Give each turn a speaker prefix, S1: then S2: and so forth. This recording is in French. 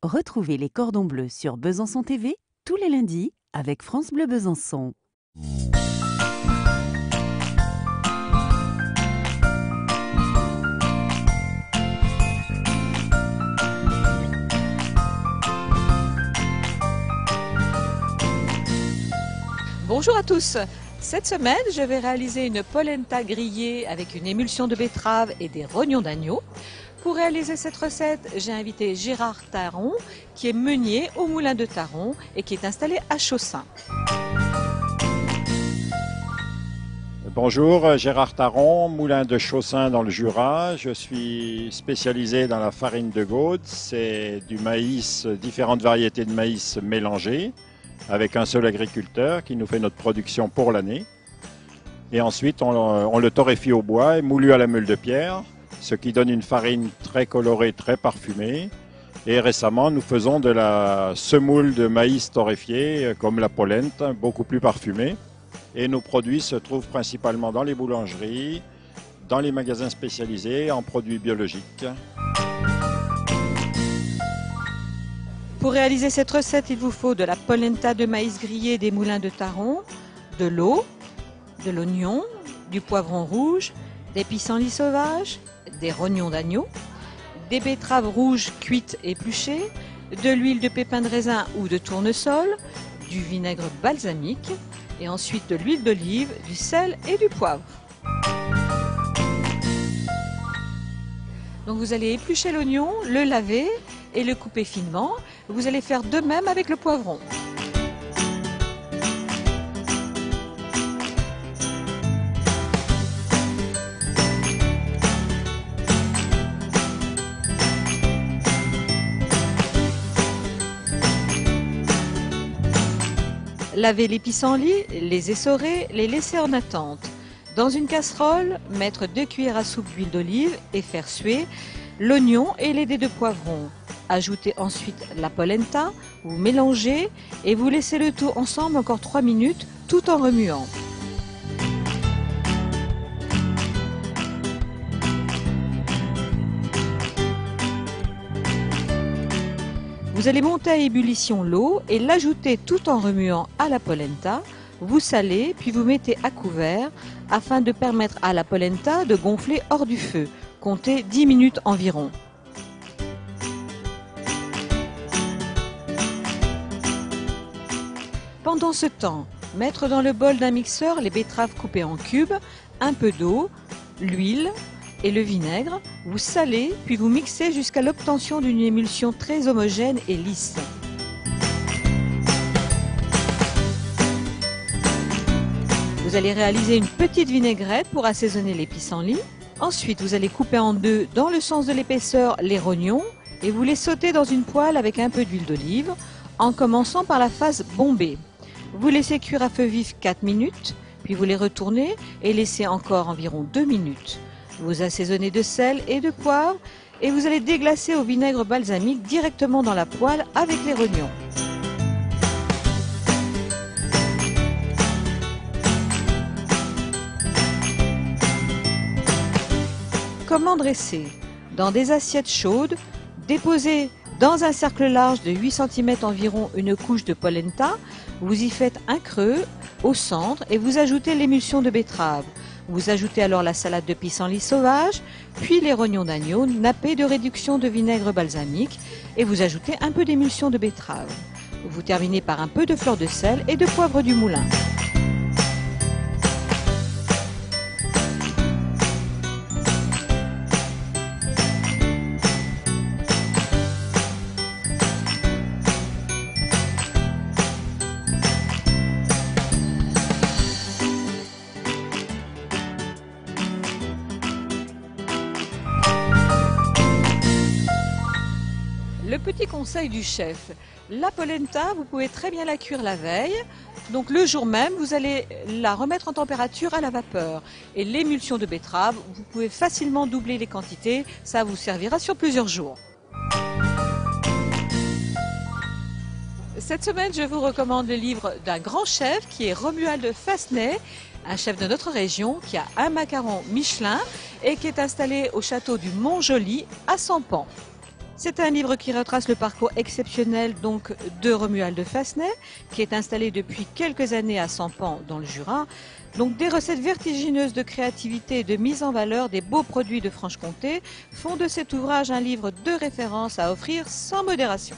S1: Retrouvez les cordons bleus sur Besançon TV tous les lundis avec France Bleu Besançon.
S2: Bonjour à tous. Cette semaine, je vais réaliser une polenta grillée avec une émulsion de betterave et des rognons d'agneau. Pour réaliser cette recette, j'ai invité Gérard Taron, qui est meunier au moulin de Taron et qui est installé à Chaussin.
S3: Bonjour, Gérard Taron, moulin de Chaussin dans le Jura. Je suis spécialisé dans la farine de Gaude. C'est du maïs, différentes variétés de maïs mélangées, avec un seul agriculteur qui nous fait notre production pour l'année. Et ensuite, on le torréfie au bois et moulu à la meule de pierre, ce qui donne une farine très colorée, très parfumée. Et récemment, nous faisons de la semoule de maïs torréfié, comme la polenta, beaucoup plus parfumée. Et nos produits se trouvent principalement dans les boulangeries, dans les magasins spécialisés en produits biologiques.
S2: Pour réaliser cette recette, il vous faut de la polenta de maïs grillé des moulins de Taron, de l'eau, de l'oignon, du poivron rouge, des pissenlits sauvages, des rognons d'agneau, des betteraves rouges cuites épluchées, de l'huile de pépins de raisin ou de tournesol, du vinaigre balsamique et ensuite de l'huile d'olive, du sel et du poivre. Donc vous allez éplucher l'oignon, le laver et le couper finement. Vous allez faire de même avec le poivron. Laver les pissenlits, les essorer, les laisser en attente. Dans une casserole, mettre 2 cuillères à soupe d'huile d'olive et faire suer l'oignon et les dés de poivron. Ajoutez ensuite la polenta, vous mélangez et vous laissez le tout ensemble encore 3 minutes tout en remuant. Vous allez monter à ébullition l'eau et l'ajouter tout en remuant à la polenta. Vous salez puis vous mettez à couvert afin de permettre à la polenta de gonfler hors du feu. Comptez 10 minutes environ. Pendant ce temps, mettre dans le bol d'un mixeur les betteraves coupées en cubes, un peu d'eau, l'huile et le vinaigre. Vous salez puis vous mixez jusqu'à l'obtention d'une émulsion très homogène et lisse. Vous allez réaliser une petite vinaigrette pour assaisonner les pissenlits. Ensuite, vous allez couper en deux dans le sens de l'épaisseur les rognons et vous les sauter dans une poêle avec un peu d'huile d'olive en commençant par la phase bombée. Vous laissez cuire à feu vif 4 minutes, puis vous les retournez et laissez encore environ 2 minutes. Vous assaisonnez de sel et de poivre et vous allez déglacer au vinaigre balsamique directement dans la poêle avec les rognons. Comment dresser? Dans des assiettes chaudes, déposez dans un cercle large de 8 cm environ une couche de polenta. Vous y faites un creux au centre et vous ajoutez l'émulsion de betterave. Vous ajoutez alors la salade de pissenlits sauvages, puis les rognons d'agneau nappés de réduction de vinaigre balsamique et vous ajoutez un peu d'émulsion de betterave. Vous terminez par un peu de fleur de sel et de poivre du moulin. Le petit conseil du chef, la polenta, vous pouvez très bien la cuire la veille. Donc le jour même, vous allez la remettre en température à la vapeur. Et l'émulsion de betterave, vous pouvez facilement doubler les quantités. Ça vous servira sur plusieurs jours. Cette semaine, je vous recommande le livre d'un grand chef qui est Romuald Fassenet, un chef de notre région qui a un macaron Michelin et qui est installé au château du Mont-Joli à Sampan. C'est un livre qui retrace le parcours exceptionnel donc de Romuald de Fassenet, qui est installé depuis quelques années à Sampan dans le Jura. Donc des recettes vertigineuses de créativité et de mise en valeur des beaux produits de Franche-Comté font de cet ouvrage un livre de référence à offrir sans modération.